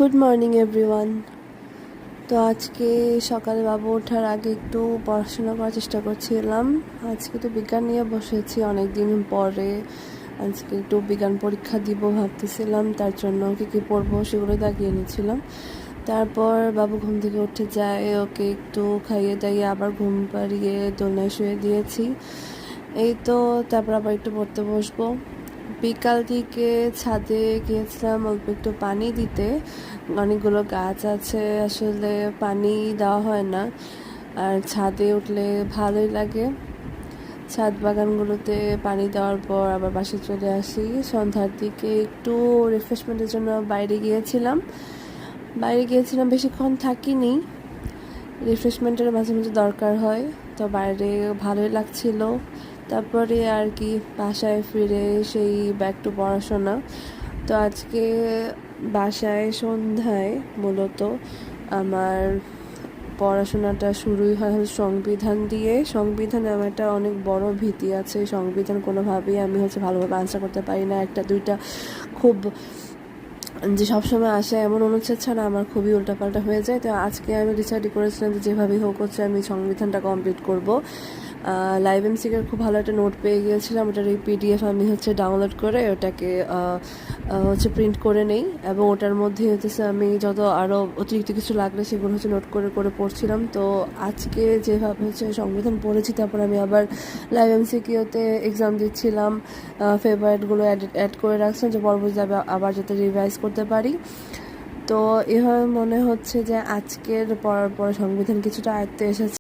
Good morning everyone. তো আজকে সকালে বাবু ওঠার আগে একটু পড়াশোনা করার চেষ্টা করছিলাম। আজকে তো বিজ্ঞান নিয়ে বসেছি অনেক দিন পরে। আজকে একটু বিজ্ঞান পরীক্ষা দিব ভাবতেছিলাম, তার জন্য কী কী পড়বো সেগুলো দাগিয়ে নিয়েছিলাম। তারপর বাবু ঘুম থেকে উঠে যায়, ওকে একটু খাইয়ে দাইয়ে আবার ঘুম পাড়িয়ে দোলনায় শুয়ে দিয়েছি। এই তো তারপর আবার একটু পড়তে বসবো। বিকাল দিকে ছাদে গিয়েছিলাম অল্প একটু পানি দিতে। অনেকগুলো গাছ আছে, আসলে পানি দেওয়া হয় না, আর ছাদে উঠলে ভালোই লাগে। ছাদ বাগানগুলোতে পানি দেওয়ার পর আবার বাসায় চলে আসি। সন্ধ্যার দিকে একটু রিফ্রেশমেন্টের জন্য বাইরে গিয়েছিলাম, বেশিক্ষণ থাকিনি। রিফ্রেশমেন্টের মাঝে মাঝে দরকার হয়, তো বাইরে ভালোই লাগছিল। তারপরে আর কি বাসায় ফিরে সেই ব্যাক টু পড়াশোনা। তো আজকে বাসায় সন্ধ্যায় মূলত আমার পড়াশোনাটা শুরুই হয় সংবিধান দিয়ে। সংবিধানে আমার একটা অনেক বড় ভীতি আছে, সংবিধান কোনোভাবেই আমি ভালোভাবে আনসার করতে পারি না। একটা দুইটা খুব যে সবসময় আসে এমন অনুচ্ছেদ ছাড়া আমার খুবই উল্টাপাল্টা হয়ে যায়। তো আজকে আমি ডিসাইড করেছিলাম যে যেভাবেই হোক আমি সংবিধানটা কমপ্লিট করব। লাইভ এমসিকের খুব ভালো একটা নোট পেয়ে গিয়েছিলাম, ওটার এই পিডিএফ আমি ডাউনলোড করে ওটাকে প্রিন্ট করে নেই, এবং ওটার মধ্যে আমি যত আরও অতিরিক্ত কিছু লাগলে সেগুলো নোট করে করে পড়ছিলাম। তো আজকে যেভাবে সংবিধান পড়েছি, তারপর আমি আবার লাইভ এমসিকিউতে এক্সাম দিচ্ছিলাম। ফেভারিটগুলো অ্যাড করে রাখছিলাম যে পরবর্তীতে আবার যাতে রিভাইজ করতে পারি। তো এভাবে মনে হচ্ছে যে আজকের পড়ার পরে সংবিধান কিছুটা আয়ত্তে এসেছে।